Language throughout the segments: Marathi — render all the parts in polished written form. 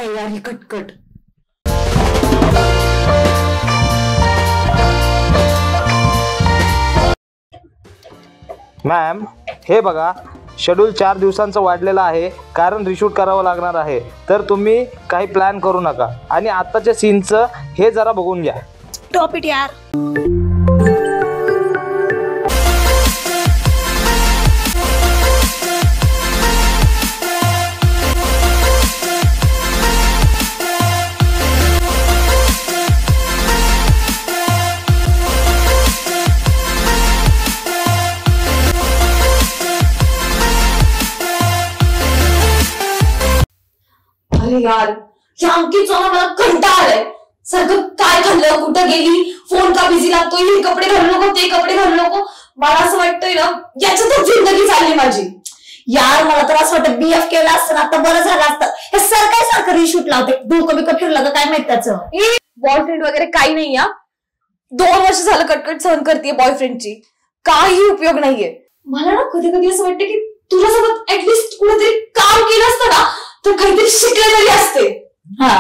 आहे यार ही कटकट. मॅम हे बघा, शेड्यूल 4 दिवसांचं वाढलेलं आहे कारण रिशूट करावं लागणार आहे. तर तुम्ही काही प्लॅन करू नका आणि आत्ताच्या सीनचं हे जरा बघून घ्या. स्टॉप इट यार. यार या अंकितचा मला कंटाळा आलाय. सारखं काय खाल्लं, कुठं गेली, फोन का बिझी लागतोय, हे कपडे घालू नको, ते कपडे घालू नको. मला असं वाटतंय ना याच्यातच जिंदगी चालली माझी. यार मला तर असं वाटतं बीएफ केलं असतं ना आता बरं झालं असतं. हे सर काय सारखं रिशूट लावते, डोकं बिकं फिरलं का काय माहित त्याचं. बॉयफ्रेंड वगैरे काही नाही. या 2 वर्ष झालं कटकट सहन करते बॉयफ्रेंडची, काही उपयोग नाहीये. मला ना कधी कधी असं वाटतं की तुझ्यासोबत ऍटलिस्ट कुठेतरी काम केलं असतं ना तर काहीतरी शिकले तरी असते. हा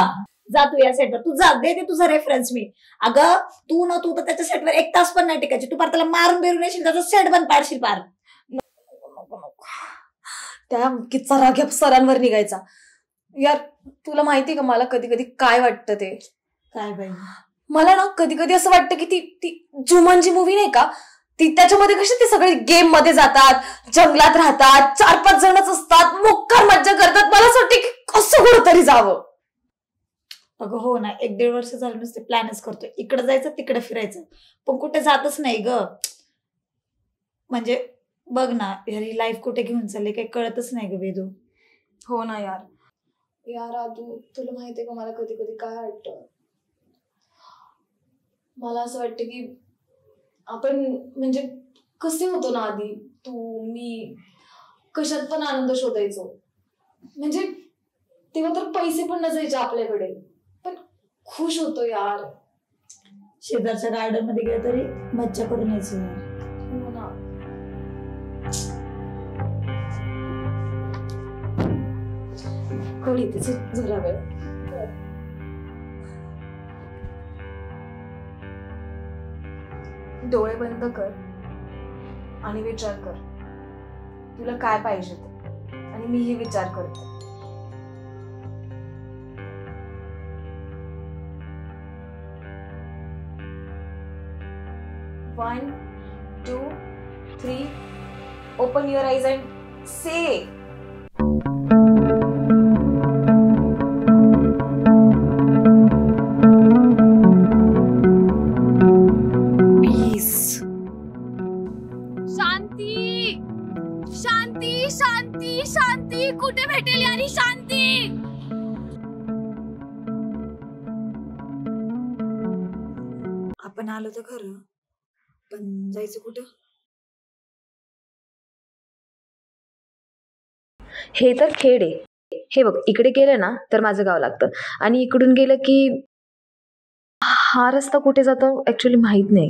जा तू या सेटवर, तू जा, दे तुझा रेफरन्स मी. अगं तू तर त्याच्या सेटवर 1 तास पण नाही टिकायची. तू पार त्याला मारून बेरून येशील, त्याचा सेट बंद पाडशील पार. त्या किती राग या सरांवर निघायचा. यार तुला माहिती का मला कधी कधी काय वाटतं ते. काय बाई, मला ना कधी कधी असं वाटतं की ती जुमनजी मूवी नाही का, ती त्याच्यामध्ये कशी ते सगळे गेम मध्ये जातात, जंगलात राहतात, 4-5 जणच असतात, मोक्कार मज्जा करतात. मला असं वाटतं की कसं कुठंतरी जावं. अगं हो ना, 1-1.5 वर्ष झालं नुसते प्लॅनच करतोय, इकडे जायचं तिकडे फिरायचं, पण कुठे जातच नाही ग. म्हणजे बघ ना ह्याची लाईफ कुठे घेऊन चालली काही कळतच नाही ग वेदू. हो ना यार आदू तुला माहितीये का मला कधी कधी काय वाटतं. मला असं वाटतं की आपण म्हणजे कसे होतो ना आधी, तू मी कशात पण आनंद शोधायचो. म्हणजे तेव्हा तर पैसे पण नसायचे आपल्याकडे, पण खुश होतो यार. शेजारच्या गार्डन मध्ये गेलं तरी मज्जा करून यायची. हो ना. कळी तिचे जरा वेळ. डोळे बंद कर आणि विचार कर तुला काय पाहिजे ते, आणि मीही विचार करते. One, 2, 3. Open your eyes and say. Peace. शांती शांती शांती शांती कुठे भेटेल यारी शांती. आपण आलो तर खरं, पण जायचं कुठं. हे तर खेड आहे. हे बघ इकडे गेलं ना तर माझं गाव लागतं, आणि इकडून गेलं की हा रस्ता कुठे जातो ऍक्च्युली माहित नाही.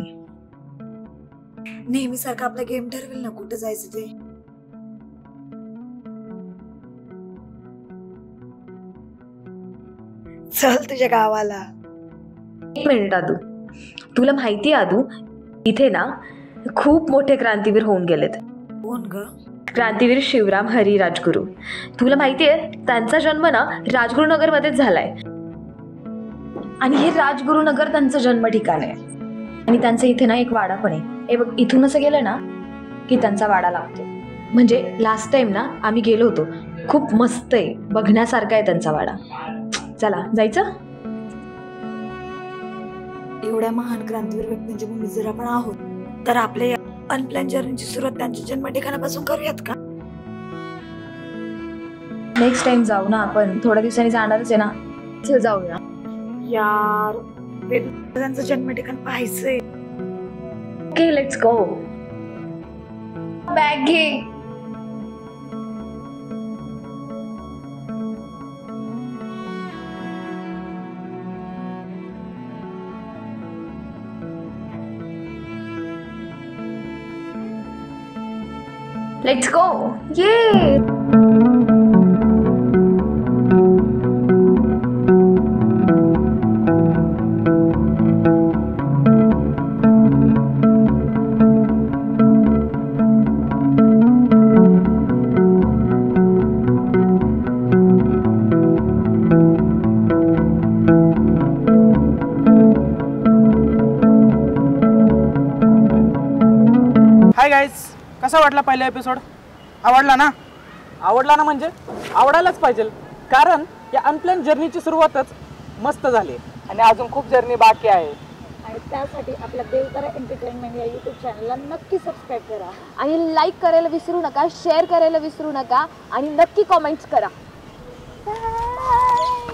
नेहमी सारखं आपला गेम ठरवेल ना कुठं जायचं ते. चल तुझ्या गावाला. 1 मिनिट आदू, तुला माहिती आदू इथे ना खूप मोठे क्रांतीवीर होऊन गेलेत. कोण ग? क्रांतीवीर शिवराम हरी राजगुरू. तुला माहितीये त्यांचा जन्म ना राजगुरुनगर मध्येच झालाय, आणि हे राजगुरुनगर त्यांचं जन्म ठिकाण आहे. आणि त्यांचं इथे ना एक वाडा पण आहे. हे बघ इथून असं गेलं ना की त्यांचा वाडा लागतो. म्हणजे लास्ट टाइम ना आम्ही गेलो होतो, खूप मस्त आहे, बघण्यासारखा आहे त्यांचा वाडा. चला जायचं. एवढ्या महान क्रांतीवीर व्यक्तींच्या भूमीत जर आपण आहोत तर आपल्या अनप्लॅन जर्नीची सुरुवात त्यांच्या जन्म ठिकाणापासून करूयात का? नेक्स्ट टाइम जाऊ ना आपण, थोड्या दिवसांनी जाणारच आहे ना. चल जाऊया यार, त्यांचं जन्म ठिकाण पाहायचंय. Okay let's go. बॅग घे. Let's go! Yay! कसा वाटला पहिला एपिसोड? आवडला ना? आवडला ना म्हणजे आवडायलाच पाहिजे, कारण या अनप्लॅन जर्नीची सुरुवातच मस्त झाली आणि अजून खूप जर्नी बाकी आहे. आणि त्यासाठी आपल्या देवतारा एंटरटेनमेंट या यूट्यूब चॅनलला नक्की सबस्क्राईब करा आणि लाईक करायला विसरू नका, शेअर करायला विसरू नका आणि नक्की कॉमेंट्स करा. बाय.